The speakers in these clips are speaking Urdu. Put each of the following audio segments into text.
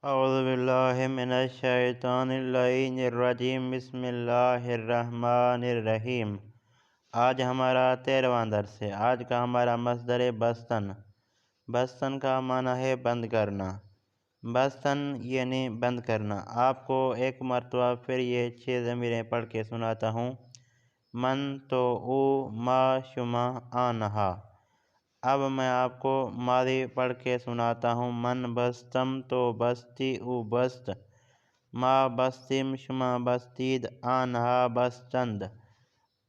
اعوذ باللہ من الشیطان اللعین الرجیم بسم اللہ الرحمن الرحیم۔ آج ہمارا 13واں درس ہے۔ آج کا ہمارا مصدر بستن۔ بستن کا معنی ہے بند کرنا۔ بستن یعنی بند کرنا۔ آپ کو ایک مرتبہ پھر یہ 6 ضمیریں پڑھ کے سناتا ہوں۔ من تو او ما شما آنہا۔ اب میں آپ کو ماضی پڑھ کے سناتا ہوں۔ من بستم تو بستی او بست، ما بستیم شما بستید آنہا بستند۔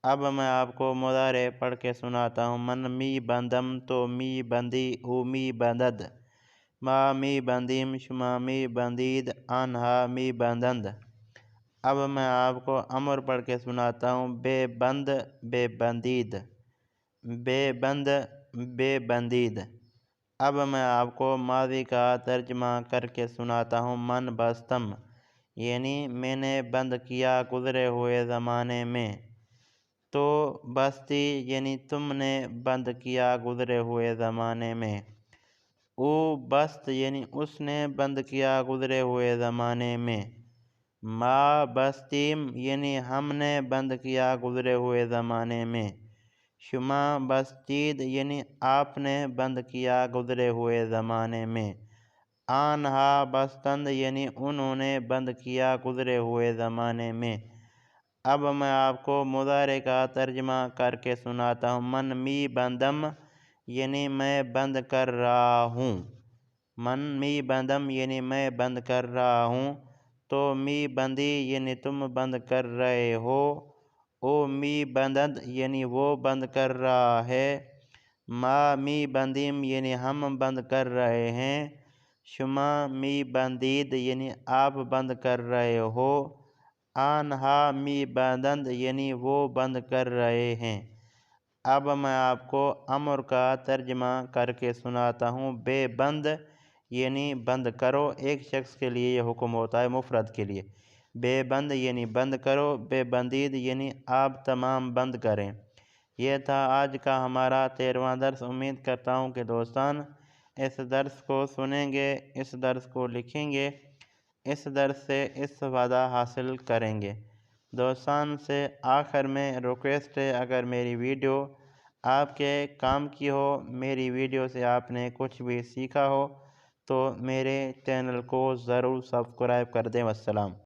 اب میں آپ کو مضارع پڑھ کے سناتا ہوں۔ من می بندم تو می بندی او می بندد، ما می بندیم شما می بندید آنہا می بندند۔ اب میں آپ کو امر پڑھ کے سناتا ہوں۔ بے بند بے بندید، بے بند بے بندید۔ اب میں آپ کو ماضی کا ترجمہ کر کے سناتا ہوں۔ من بستم یعنی میں نے بند کیا گزرے ہوئے زمانے میں، تو بستی یعنی تم نے بند کیا گزرے ہوئے زمانے میں، او بست یعنی اس نے بند کیا گزرے ہوئے زمانے میں، ما بستیم یعنی ہم نے بند کیا گزرے ہوئے زمانے میں، شما بستید یعنی آپ نے بند کیا گزرے ہوئے زمانے میں، آنہا بستند یعنی انہوں نے بند کیا گزرے ہوئے زمانے میں۔ اب میں آپ کو مضارع کا ترجمہ کر کے سناتا ہوں۔ من می بندم یعنی میں بند کر رہا ہوں، من می بندم یعنی میں بند کر رہا ہوں، تو می بندی یعنی تم بند کر رہے ہو، او می بندد یعنی وہ بند کر رہا ہے، ما می بندیم یعنی ہم بند کر رہے ہیں، شما می بندید یعنی آپ بند کر رہے ہو، آنہا می بندند یعنی وہ بند کر رہے ہیں۔ اب میں آپ کو امر کا ترجمہ کر کے سناتا ہوں۔ بے بند یعنی بند کرو، ایک شخص کے لیے یہ حکم ہوتا ہے، مفرد کے لیے۔ بے بند یعنی بند کرو، بے بندید یعنی آپ تمام بند کریں۔ یہ تھا آج کا ہمارا 13واں درس۔ امید کرتا ہوں کہ دوستان اس درس کو سنیں گے، اس درس کو لکھیں گے، اس درس سے استفادہ حاصل کریں گے۔ دوستان سے آخر میں ریکویسٹ ہے، اگر میری ویڈیو آپ کے کام کی ہو، میری ویڈیو سے آپ نے کچھ بھی سیکھا ہو، تو میرے چینل کو ضرور سبسکرائب کر دیں۔ والسلام۔